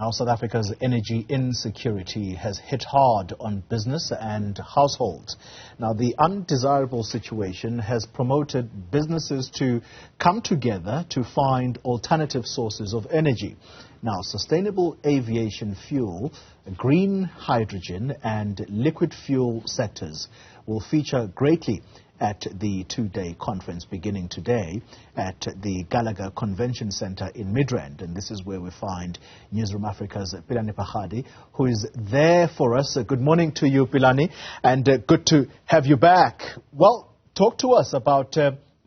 Now, South Africa's energy insecurity has hit hard on business and households. Now, the undesirable situation has promoted businesses to come together to find alternative sources of energy. Now, sustainable aviation fuel, green hydrogen and liquid fuel sectors will feature greatly at the two-day conference beginning today at the Gallagher Convention Center in Midrand. And this is where we find Newzroom Afrikas Pelane Phakgadi, who is there for us. Good morning to you, Pelane, and good to have you back. Well, talk to us about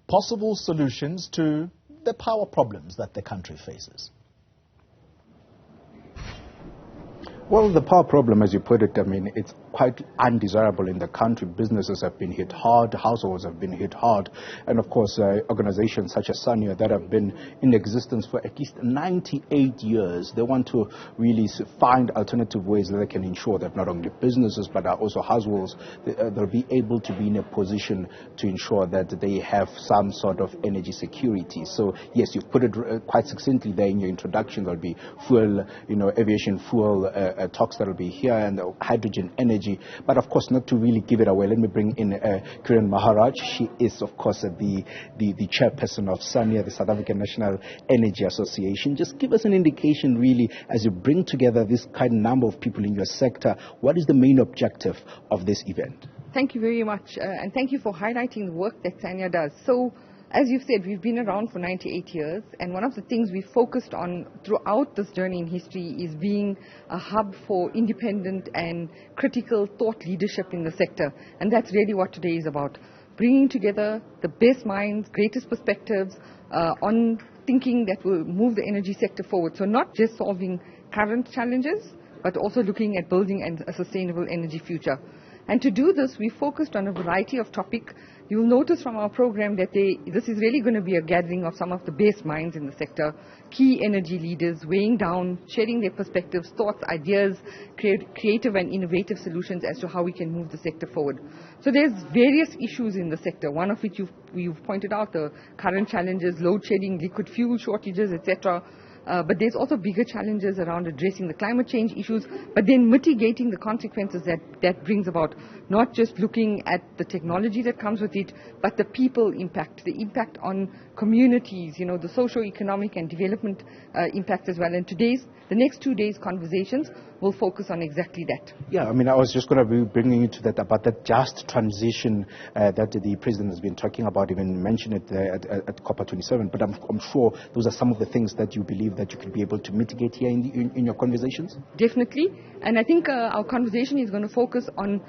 possible solutions to the power problems that the country faces. Well, the power problem, as you put it, I mean, it's quite undesirable in the country. Businesses have been hit hard, households have been hit hard, and of course, organizations such as SANIA that have been in existence for at least 98 years, they want to really find alternative ways that they can ensure that not only businesses but also households, they'll be able to be in a position to ensure that they have some sort of energy security. So, yes, you've put it quite succinctly there in your introduction. There'll be fuel, aviation fuel, talks that will be here, and hydrogen energy, but of course not to really give it away. Let me bring in Kiran Maharaj. She is of course the chairperson of SANIA, the South African National Energy Association. Just give us an indication really, as you bring together this kind of number of people in your sector, what is the main objective of this event? Thank you very much, and thank you for highlighting the work that SANIA does. So, as you've said, we've been around for 98 years, and one of the things we focused on throughout this journey in history is being a hub for independent and critical thought leadership in the sector. And that's really what today is about, bringing together the best minds, greatest perspectives on thinking that will move the energy sector forward. So not just solving current challenges, but also looking at building a sustainable energy future. And to do this, we focused on a variety of topics. You'll notice from our program that this is really going to be a gathering of some of the best minds in the sector, key energy leaders, weighing down, sharing their perspectives, thoughts, ideas, creative and innovative solutions as to how we can move the sector forward. So there's various issues in the sector, one of which you've pointed out, the current challenges, load shedding, liquid fuel shortages, etc. But there's also bigger challenges around addressing the climate change issues, but then mitigating the consequences that brings about, not just looking at the technology that comes with it, but the people impact, the impact on communities, the socio-economic and development impact as well. And the next 2 days conversations will focus on exactly that. Yeah, I mean, I was just going to be bringing you to that, about that just transition that the President has been talking about, even mentioned it at COP27, but I'm sure those are some of the things that you believe that you could be able to mitigate here in your conversations? Definitely, and I think our conversation is going to focus on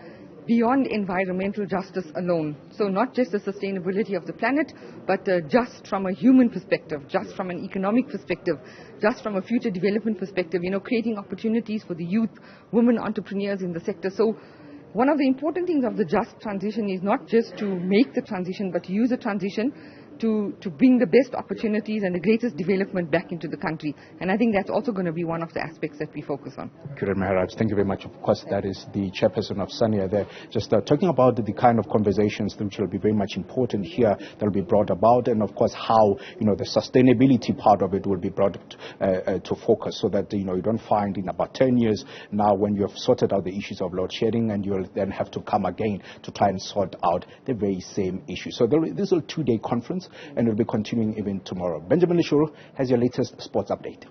beyond environmental justice alone. So not just the sustainability of the planet, but just from a human perspective, just from an economic perspective, just from a future development perspective, creating opportunities for the youth, women entrepreneurs in the sector. So one of the important things of the just transition is not just to make the transition, but to use the transition to bring the best opportunities and the greatest development back into the country. And I think that's also going to be one of the aspects that we focus on. Kiran Maharaj, thank you very much. Of course, that is the chairperson of SANIA there. Just talking about the kind of conversations which will be very much important here that will be brought about, and of course how, the sustainability part of it will be brought to focus, so that, you don't find in about 10 years now, when you have sorted out the issues of load shedding, and you'll then have to come again to try and sort out the very same issue. So this is a two-day conference, and will be continuing even tomorrow. Benjamin Lishuru has your latest sports update.